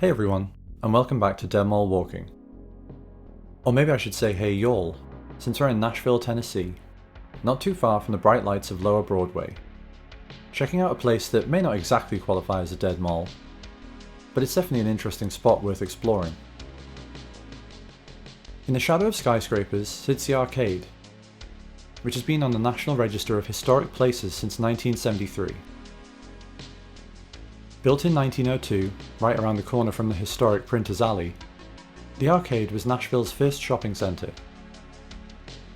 Hey everyone, and welcome back to Dead Mall Walking. Or maybe I should say hey y'all, since we're in Nashville, Tennessee, not too far from the bright lights of Lower Broadway. Checking out a place that may not exactly qualify as a dead mall, but it's definitely an interesting spot worth exploring. In the shadow of skyscrapers sits the arcade, which has been on the National Register of Historic Places since 1973. Built in 1902, right around the corner from the historic Printers Alley, the arcade was Nashville's first shopping centre,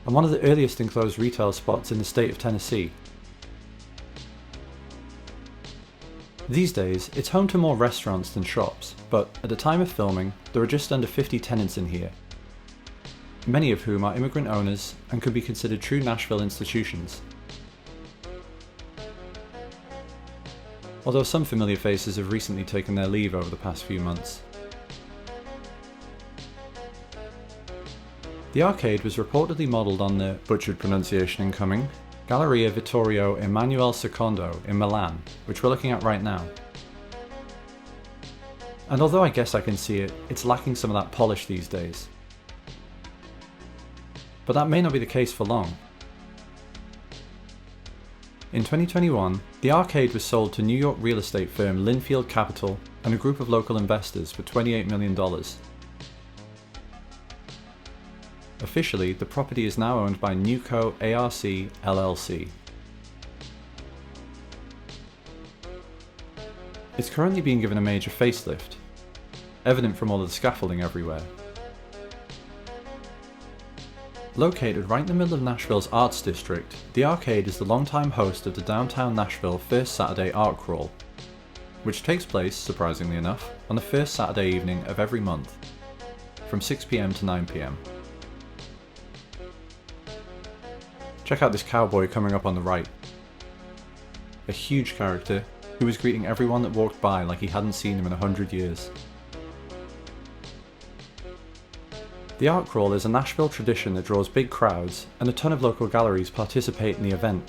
and one of the earliest enclosed retail spots in the state of Tennessee. These days, it's home to more restaurants than shops, but at the time of filming, there are just under 50 tenants in here, many of whom are immigrant owners and could be considered true Nashville institutions. Although some familiar faces have recently taken their leave over the past few months. The arcade was reportedly modelled on the, butchered pronunciation incoming, Galleria Vittorio Emanuele II in Milan, which we're looking at right now. And although I guess I can see it, it's lacking some of that polish these days. But that may not be the case for long. In 2021, the arcade was sold to New York real estate firm Linfield Capital and a group of local investors for $28 million. Officially, the property is now owned by Newco ARC LLC. It's currently being given a major facelift, evident from all of the scaffolding everywhere. Located right in the middle of Nashville's Arts District, the arcade is the longtime host of the downtown Nashville First Saturday Art Crawl, which takes place, surprisingly enough, on the first Saturday evening of every month, from 6 PM to 9 PM. Check out this cowboy coming up on the right. A huge character who was greeting everyone that walked by like he hadn't seen him in 100 years. The art crawl is a Nashville tradition that draws big crowds, and a ton of local galleries participate in the event.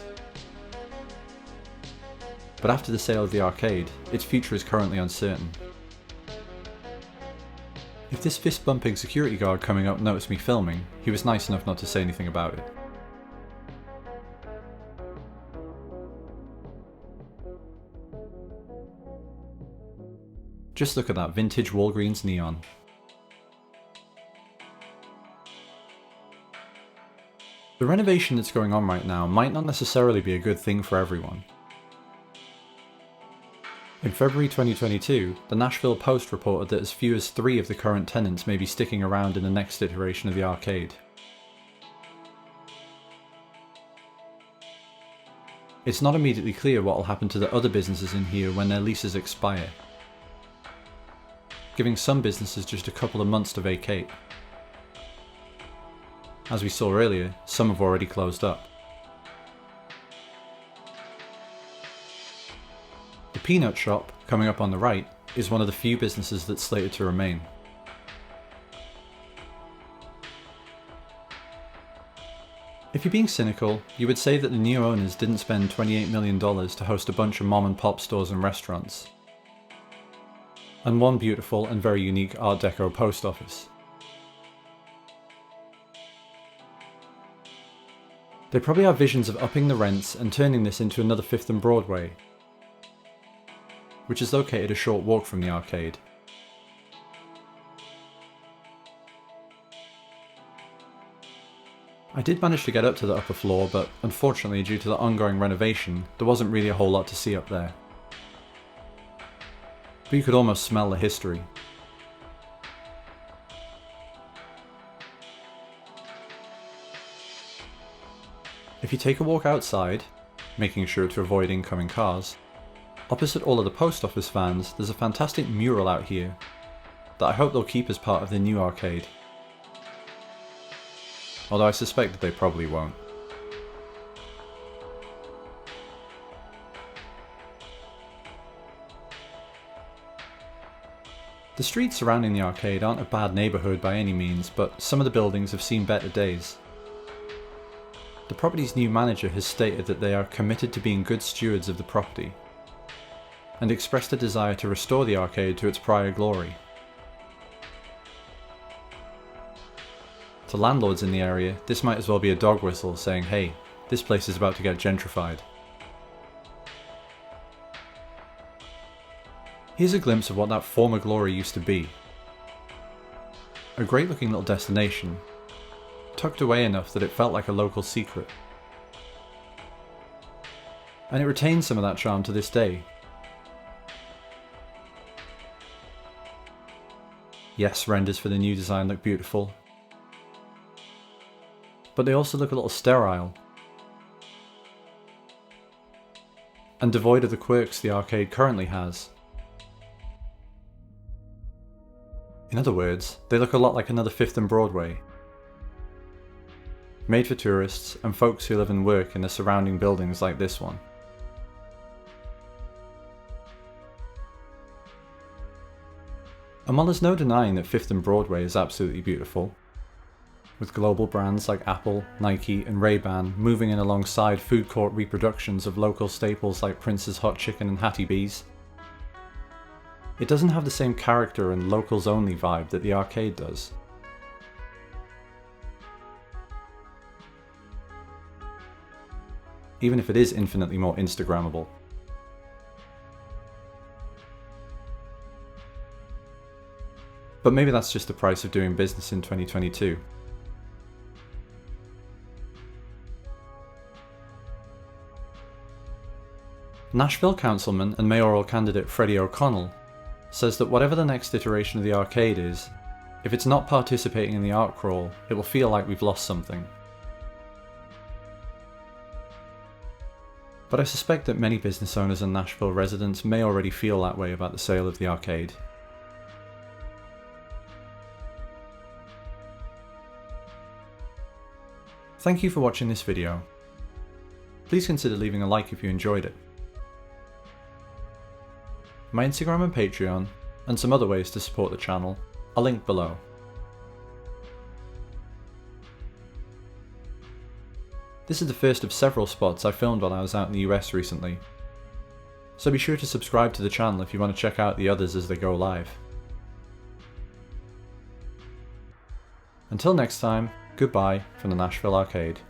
But after the sale of the arcade, its future is currently uncertain. If this fist-bumping security guard coming up noticed me filming, he was nice enough not to say anything about it. Just look at that vintage Walgreens Neon. The renovation that's going on right now might not necessarily be a good thing for everyone. In February 2022, the Nashville Post reported that as few as 3 of the current tenants may be sticking around in the next iteration of the arcade. It's not immediately clear what will happen to the other businesses in here when their leases expire, giving some businesses just a couple of months to vacate. As we saw earlier, some have already closed up. The Peanut Shop, coming up on the right, is one of the few businesses that's slated to remain. If you're being cynical, you would say that the new owners didn't spend $28 million to host a bunch of mom and pop stores and restaurants, and one beautiful and very unique Art Deco post office. They probably have visions of upping the rents and turning this into another 5th and Broadway, which is located a short walk from the arcade. I did manage to get up to the upper floor, but unfortunately due to the ongoing renovation, there wasn't really a whole lot to see up there. But you could almost smell the history. If you take a walk outside, making sure to avoid incoming cars, opposite all of the post office vans there's a fantastic mural out here that I hope they'll keep as part of the new arcade. Although I suspect that they probably won't. The streets surrounding the arcade aren't a bad neighbourhood by any means, but some of the buildings have seen better days. The property's new manager has stated that they are committed to being good stewards of the property, and expressed a desire to restore the arcade to its prior glory. To landlords in the area, this might as well be a dog whistle saying, hey, this place is about to get gentrified. Here's a glimpse of what that former glory used to be. A great looking little destination, tucked away enough that it felt like a local secret. And it retains some of that charm to this day. Yes, renders for the new design look beautiful, but they also look a little sterile and devoid of the quirks the arcade currently has. In other words, they look a lot like another 5th and Broadway, made for tourists and folks who live and work in the surrounding buildings like this one. And while there's no denying that 5th and Broadway is absolutely beautiful, with global brands like Apple, Nike and Ray-Ban moving in alongside food court reproductions of local staples like Prince's Hot Chicken and Hattie B's, it doesn't have the same character and locals only vibe that the arcade does. Even if it is infinitely more Instagrammable. But maybe that's just the price of doing business in 2022. Nashville councilman and mayoral candidate Freddie O'Connell says that whatever the next iteration of the arcade is, if it's not participating in the art crawl, it will feel like we've lost something. But I suspect that many business owners and Nashville residents may already feel that way about the sale of the arcade. Thank you for watching this video. Please consider leaving a like if you enjoyed it. My Instagram and Patreon, and some other ways to support the channel, are linked below. This is the first of several spots I filmed while I was out in the US recently, so be sure to subscribe to the channel if you want to check out the others as they go live. Until next time, goodbye from the Nashville Arcade.